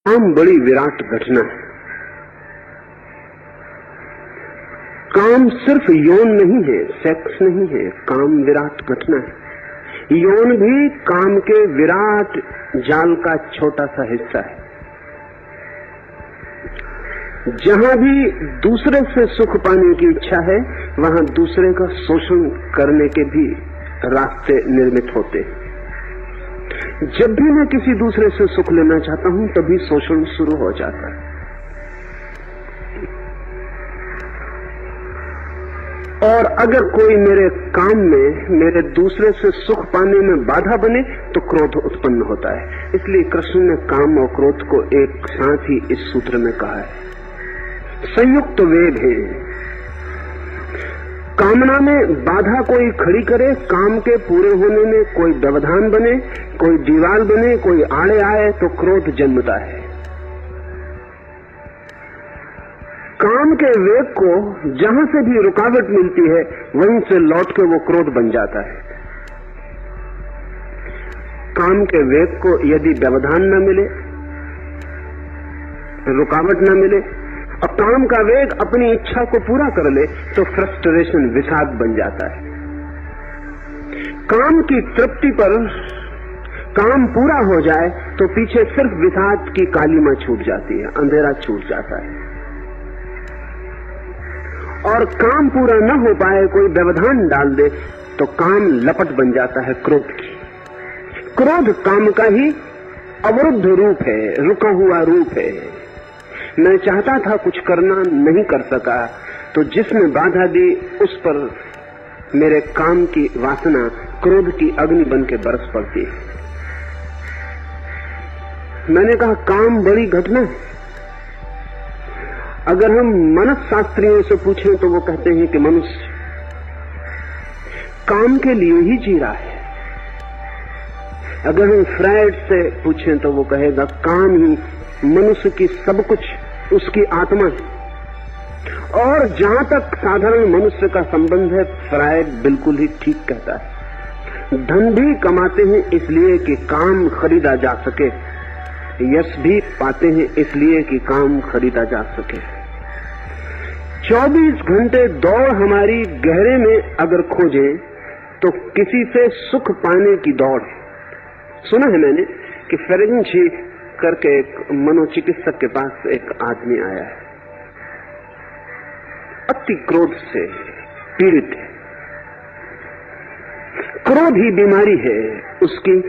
काम बड़ी विराट घटना है। काम सिर्फ यौन नहीं है, सेक्स नहीं है, काम विराट घटना है। यौन भी काम के विराट जाल का छोटा सा हिस्सा है। जहां भी दूसरे से सुख पाने की इच्छा है, वहां दूसरे का शोषण करने के भी रास्ते निर्मित होते हैं। जब भी मैं किसी दूसरे से सुख लेना चाहता हूं, तभी शोषण शुरू हो जाता है। और अगर कोई मेरे काम में, मेरे दूसरे से सुख पाने में बाधा बने, तो क्रोध उत्पन्न होता है। इसलिए कृष्ण ने काम और क्रोध को एक साथ ही इस सूत्र में कहा है। संयुक्त वेग है। कामना में बाधा कोई खड़ी करे, काम के पूरे होने में कोई व्यवधान बने, कोई दीवार बने, कोई आड़े आए, तो क्रोध जन्मता है। काम के वेग को जहां से भी रुकावट मिलती है, वहीं से लौट के वो क्रोध बन जाता है। काम के वेग को यदि व्यवधान न मिले, रुकावट न मिले, और काम का वेग अपनी इच्छा को पूरा कर ले, तो फ्रस्ट्रेशन, विषाद बन जाता है। काम की तृप्ति पर काम पूरा हो जाए, तो पीछे सिर्फ विषाद की कालीमा छूट जाती है, अंधेरा छूट जाता है। और काम पूरा न हो पाए, कोई व्यवधान डाल दे, तो काम लपट बन जाता है क्रोध की। क्रोध काम का ही अवरुद्ध रूप है, रुका हुआ रूप है। मैं चाहता था कुछ करना, नहीं कर सका, तो जिसने बाधा दी, उस पर मेरे काम की वासना क्रोध की अग्नि बन के बरस पड़ती है। मैंने कहा, काम बड़ी घटना है। अगर हम मनस्शास्त्रियों से पूछें, तो वो कहते हैं कि मनुष्य काम के लिए ही जी रहा है। अगर हम फ्रायड से पूछें, तो वो कहेगा काम ही मनुष्य की सब कुछ, उसकी आत्मा है। और जहां तक साधारण मनुष्य का संबंध है, फ्रायड बिल्कुल ही ठीक कहता है। धन भी कमाते हैं इसलिए कि काम खरीदा जा सके, यश भी पाते हैं इसलिए कि काम खरीदा जा सके। 24 घंटे दौड़ हमारी गहरे में अगर खोजें, तो किसी से सुख पाने की दौड़। सुना है मैंने कि फेरेंजी करके एक मनोचिकित्सक के पास एक आदमी आया है, अति क्रोध से पीड़ित है। क्रोध ही बीमारी है उसकी।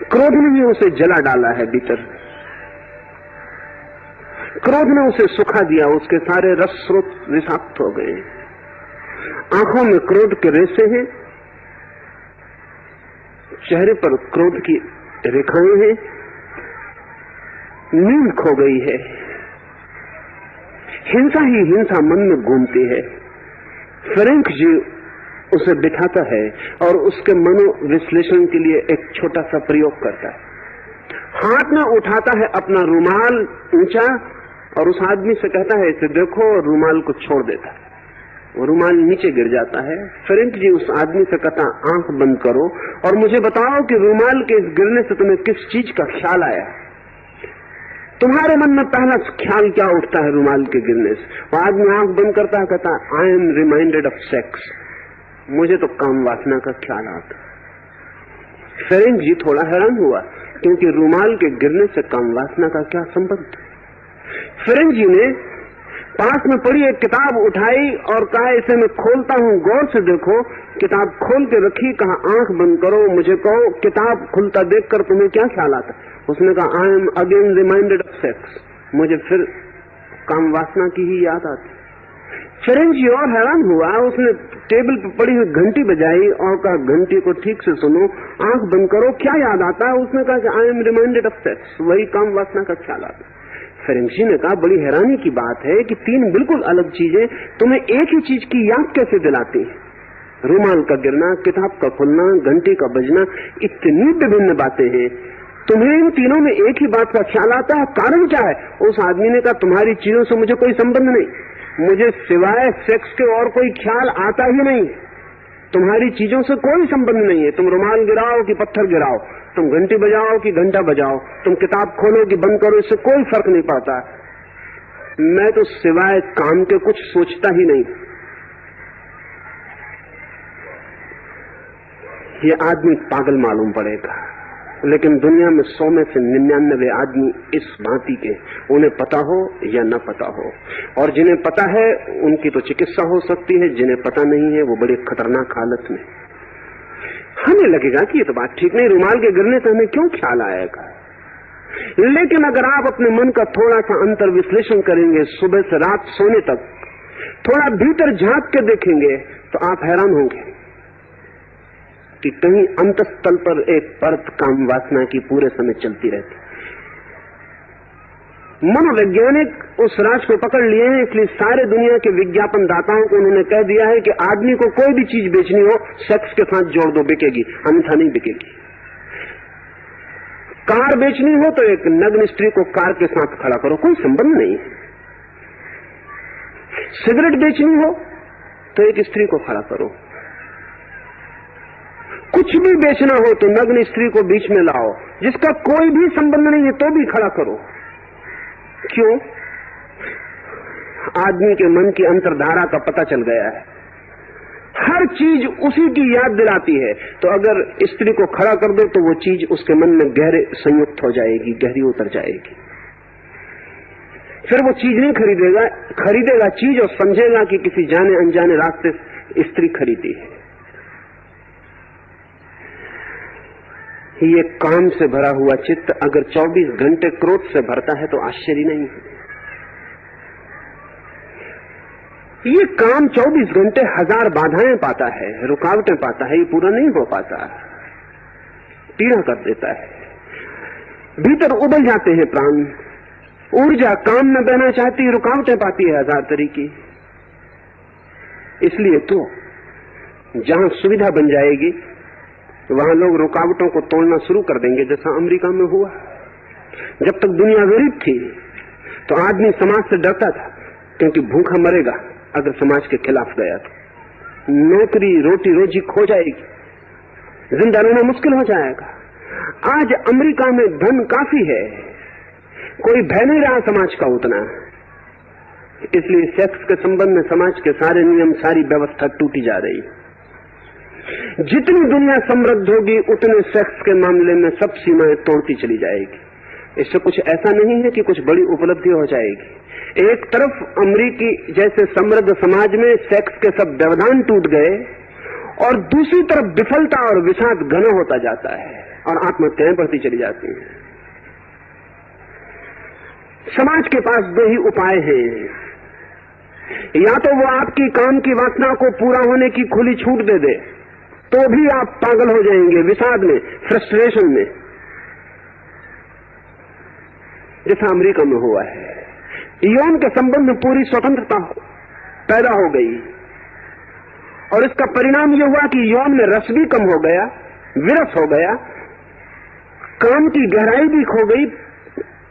क्रोध ने ही उसे जला डाला है भीतर। क्रोध ने उसे सुखा दिया, उसके सारे रस स्रोत विषाक्त हो गए। आंखों में क्रोध के रेसे हैं, चेहरे पर क्रोध की रेखाएं हैं, नींद खो गई है, हिंसा ही हिंसा मन में घूमती है। फ्रेंक जी उसे बिठाता है और उसके मनोविश्लेषण के लिए एक छोटा सा प्रयोग करता है। हाथ में उठाता है अपना रुमाल ऊंचा और उस आदमी से कहता है, इसे देखो, और रुमाल को छोड़ देता है। वो रुमाल नीचे गिर जाता है। फ्रेंक जी उस आदमी से कहता, आंख बंद करो और मुझे बताओ कि रुमाल के इस गिरने से तुम्हें किस चीज का ख्याल आया। तुम्हारे मन में पहला ख्याल क्या उठता है रुमाल के गिरने से? वो आदमी आंख बंद करता है, कहता, I am reminded of sex. मुझे तो काम वासना का ख्याल आता। फ्रेंक जी थोड़ा हैरान हुआ, क्योंकि रुमाल के गिरने से काम वासना का क्या संबंध। फ्रेंक जी ने पास में पड़ी एक किताब उठाई और कहा, इसे मैं खोलता हूं, गौर से देखो। किताब खोल के रखी, कहा, आंख बंद करो, मुझे कहो, किताब खुलता देखकर तुम्हें क्या ख्याल आता? उसने कहा, I am again reminded of sex. मुझे फिर काम वासना की ही याद आती। फ्रेंक जी और हैरान हुआ। उसने टेबल पर पड़ी हुई घंटी बजाई और कहा, घंटी को ठीक से सुनो, आंख बंद करो, क्या याद आता है? उसने कहा कि I am reminded of sex. वही काम वासना का ख्याल आता। फ्रेंक जी ने कहा, बड़ी हैरानी की बात है कि तीन बिल्कुल अलग चीजें तुम्हें एक ही चीज की याद कैसे दिलाती है? रुमाल का गिरना, किताब का खुलना, घंटी का बजना, इतनी विभिन्न बातें हैं, तुम्हें इन तीनों में एक ही बात का ख्याल आता है। कारण क्या है? उस आदमी ने कहा, तुम्हारी चीजों से मुझे कोई संबंध नहीं, मुझे सिवाय सेक्स के और कोई ख्याल आता ही नहीं। तुम्हारी चीजों से कोई संबंध नहीं है। तुम रुमाल गिराओ कि पत्थर गिराओ, तुम घंटी बजाओ कि घंटा बजाओ, तुम किताब खोलो कि बंद करो, इससे कोई फर्क नहीं पड़ता। मैं तो सिवाय काम के कुछ सोचता ही नहीं। ये आदमी पागल मालूम पड़ेगा, लेकिन दुनिया में 100 में से 99 आदमी इस भांति के, उन्हें पता हो या न पता हो। और जिन्हें पता है उनकी तो चिकित्सा हो सकती है, जिन्हें पता नहीं है वो बड़ी खतरनाक हालत में। हमें लगेगा कि ये तो बात ठीक नहीं, रुमाल के गिरने से हमें क्यों ख्याल आएगा। लेकिन अगर आप अपने मन का थोड़ा सा अंतर विश्लेषण करेंगे, सुबह से रात सोने तक थोड़ा भीतर झांक के देखेंगे, तो आप हैरान होंगे कि कहीं अंतस्तल पर एक परत काम वासना की पूरे समय चलती रहती। मनोवैज्ञानिक उस राज को पकड़ लिए हैं, इसलिए सारे दुनिया के विज्ञापन दाताओं को उन्होंने कह दिया है कि आदमी को कोई भी चीज बेचनी हो सेक्स के साथ जोड़ दो, बिकेगी, अन्यथा नहीं बिकेगी। कार बेचनी हो तो एक नग्न स्त्री को कार के साथ खड़ा करो, कोई संबंध नहीं। सिगरेट बेचनी हो तो एक स्त्री को खड़ा करो। कुछ भी बेचना हो तो नग्न स्त्री को बीच में लाओ, जिसका कोई भी संबंध नहीं है तो भी खड़ा करो। क्यों? आदमी के मन की अंतर्धारा का पता चल गया है, हर चीज उसी की याद दिलाती है। तो अगर स्त्री को खड़ा कर दो तो वो चीज उसके मन में गहरे संयुक्त हो जाएगी, गहरी उतर जाएगी। फिर वो चीज नहीं खरीदेगा चीज और समझेगा कि किसी जाने अनजाने रास्ते स्त्री खरीदी है। ये काम से भरा हुआ चित्त अगर 24 घंटे क्रोध से भरता है तो आश्चर्य नहीं है। ये काम 24 घंटे हजार बाधाएं पाता है, रुकावटें पाता है, ये पूरा नहीं हो पाता, पीड़ा कर देता है। भीतर उबल जाते हैं प्राण, ऊर्जा काम में बहना चाहती है, रुकावटें पाती है हजार तरीकी। इसलिए तो जहां सुविधा बन जाएगी वहां लोग रुकावटों को तोड़ना शुरू कर देंगे, जैसा अमेरिका में हुआ। जब तक दुनिया गरीब थी तो आदमी समाज से डरता था, क्योंकि भूखा मरेगा अगर समाज के खिलाफ गया तो। नौकरी रोटी रोजी खो जाएगी, जिंदा रहना मुश्किल हो जाएगा। आज अमेरिका में धन काफी है, कोई भय नहीं रहा समाज का उतना। इसलिए सेक्स के संबंध में समाज के सारे नियम, सारी व्यवस्था टूटी जा रही है। जितनी दुनिया समृद्ध होगी उतने सेक्स के मामले में सब सीमाएं तोड़ती चली जाएगी। इससे कुछ ऐसा नहीं है कि कुछ बड़ी उपलब्धि हो जाएगी। एक तरफ अमेरिकी जैसे समृद्ध समाज में सेक्स के सब व्यवधान टूट गए, और दूसरी तरफ विफलता और विषाद घना होता जाता है और आत्महत्याएं बढ़ती चली जाती हैं। समाज के पास दो ही उपाय हैं, या तो वो आपकी काम की वासना को पूरा होने की खुली छूट दे दे, तो भी आप पागल हो जाएंगे विषाद में, फ्रस्ट्रेशन में, जैसा अमेरिका में हुआ है। यौन के संबंध में पूरी स्वतंत्रता पैदा हो गई, और इसका परिणाम यह हुआ कि यौन में रस भी कम हो गया, विरस हो गया, काम की गहराई भी खो गई,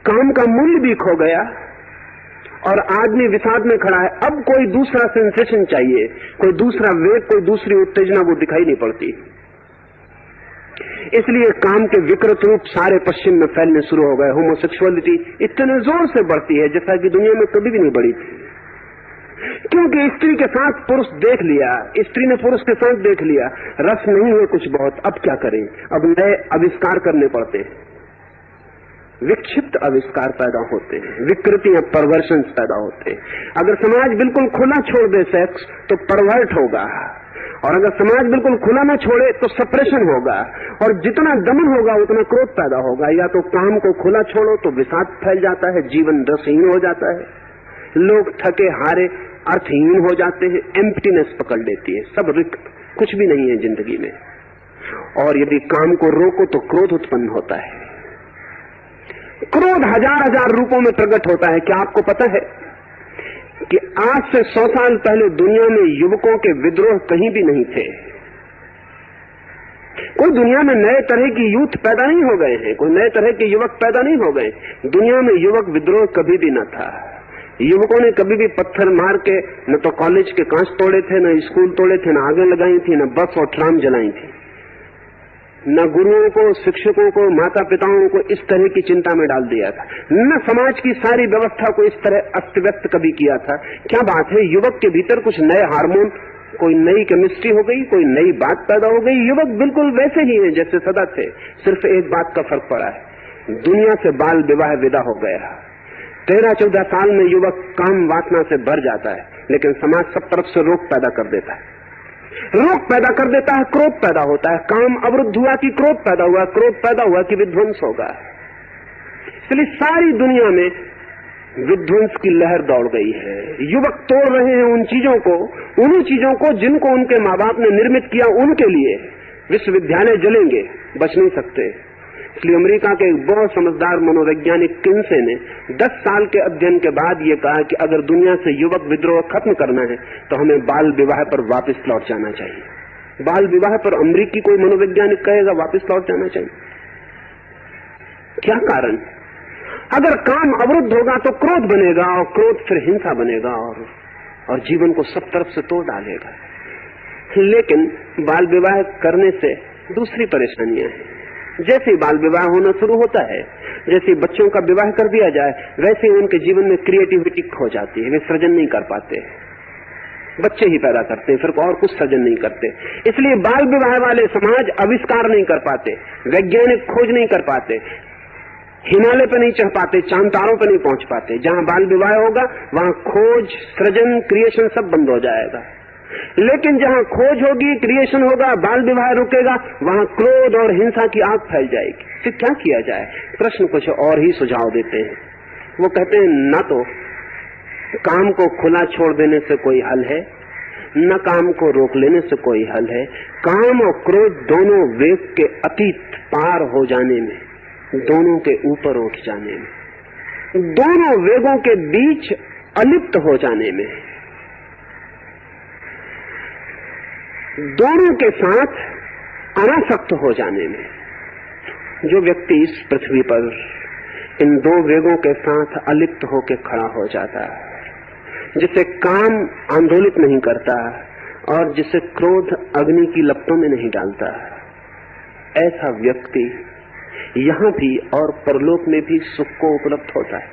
काम का मूल्य भी खो गया, और आदमी विषाद में खड़ा है। अब कोई दूसरा सेंसेशन चाहिए, कोई दूसरा वेग, कोई दूसरी उत्तेजना वो दिखाई नहीं पड़ती। इसलिए काम के विकृत रूप सारे पश्चिम में फैलने शुरू हो गए। होमोसेक्सुअलिटी इतने जोर से बढ़ती है जैसा कि दुनिया में कभी भी नहीं बढ़ी थी, क्योंकि स्त्री के साथ पुरुष देख लिया, स्त्री ने पुरुष के साथ देख लिया, रस नहीं है कुछ बहुत, अब क्या करें, अब नए आविष्कार करने पड़ते हैं। विक्षिप्त आविष्कार पैदा होते हैं, विकृतियां, परवर्शन पैदा होते हैं। अगर समाज बिल्कुल खुला छोड़ दे सेक्स तो परवर्ट होगा, और अगर समाज बिल्कुल खुला न छोड़े तो सप्रेशन होगा, और जितना दमन होगा उतना क्रोध पैदा होगा। या तो काम को खुला छोड़ो तो विषाद फैल जाता है, जीवन रसहीन हो जाता है, लोग थके हारे अर्थहीन हो जाते हैं, एम्प्टीनेस पकड़ लेती है, सब रिक्त, कुछ भी नहीं है जिंदगी में। और यदि काम को रोको तो क्रोध उत्पन्न होता है। क्रोध हजार हजार रूपों में प्रकट होता है। क्या आपको पता है कि आज से 100 साल पहले दुनिया में युवकों के विद्रोह कहीं भी नहीं थे। कोई दुनिया में नए तरह की यूथ पैदा नहीं हो गए हैं, कोई नए तरह के युवक पैदा नहीं हो गए। दुनिया में युवक विद्रोह कभी भी न था। युवकों ने कभी भी पत्थर मार के न तो कॉलेज के कांच तोड़े थे, न स्कूल तोड़े थे, न आगे लगाई थी, न बस और ट्राम जलाई थी। न गुरुओं को, शिक्षकों को, माता पिताओं को इस तरह की चिंता में डाल दिया था, न समाज की सारी व्यवस्था को इस तरह अस्त व्यस्त कभी किया था। क्या बात है, युवक के भीतर कुछ नए हार्मोन, कोई नई केमिस्ट्री हो गई, कोई नई बात पैदा हो गई। युवक बिल्कुल वैसे ही है जैसे सदा थे, सिर्फ एक बात का फर्क पड़ा है, दुनिया से बाल विवाह विदा हो गया। 13-14 साल में युवक काम वासना से भर जाता है, लेकिन समाज सब तरफ से रोक पैदा कर देता है, रोक पैदा कर देता है, क्रोध पैदा होता है। काम अवरुद्ध हुआ कि क्रोध पैदा हुआ, क्रोध पैदा हुआ कि विध्वंस होगा। इसलिए सारी दुनिया में विध्वंस की लहर दौड़ गई है। युवक तोड़ रहे हैं उन चीजों को, उन्हीं चीजों को जिनको उनके माँ बाप ने निर्मित किया, उनके लिए विश्वविद्यालय जलेंगे, बच नहीं सकते। इसलिए अमेरिका के एक बहुत समझदार मनोवैज्ञानिक किन्से ने 10 साल के अध्ययन के बाद ये कहा कि अगर दुनिया से युवक विद्रोह खत्म करना है तो हमें बाल विवाह पर वापस लौट जाना चाहिए। बाल विवाह पर अमेरिकी कोई मनोवैज्ञानिक कहेगा वापस लौट जाना चाहिए। क्या कारण? अगर काम अवरुद्ध होगा तो क्रोध बनेगा, और क्रोध फिर हिंसा बनेगा, और जीवन को सब तरफ से तोड़ डालेगा। लेकिन बाल विवाह करने से दूसरी परेशानियां हैं। जैसे बाल विवाह होना शुरू होता है, जैसे बच्चों का विवाह कर दिया जाए, वैसे ही उनके जीवन में क्रिएटिविटी खो जाती है, वे सृजन नहीं कर पाते, बच्चे ही पैदा करते, फिर और कुछ सृजन नहीं करते। इसलिए बाल विवाह वाले समाज आविष्कार नहीं कर पाते, वैज्ञानिक खोज नहीं कर पाते, हिमालय पे नहीं चढ़ पाते, चांद तारों पे नहीं पहुंच पाते। जहां बाल विवाह होगा वहां खोज, सृजन, क्रिएशन सब बंद हो जाएगा। लेकिन जहां खोज होगी, क्रिएशन होगा, बाल विवाह रुकेगा, वहां क्रोध और हिंसा की आग फैल जाएगी। फिर क्या किया जाए? कृष्ण कुछ और ही सुझाव देते हैं। वो कहते हैं न तो काम को खुला छोड़ देने से कोई हल है, न काम को रोक लेने से कोई हल है। काम और क्रोध दोनों वेग के अतीत पार हो जाने में, दोनों के ऊपर उठ जाने में, दोनों वेगों के बीच अलिप्त हो जाने में, दोनों के साथ अनासक्त हो जाने में, जो व्यक्ति इस पृथ्वी पर इन दो वेगों के साथ अलिप्त होकर खड़ा हो जाता है, जिसे काम आंदोलित नहीं करता और जिसे क्रोध अग्नि की लपटों में नहीं डालता, ऐसा व्यक्ति यहां भी और परलोक में भी सुख को उपलब्ध होता है।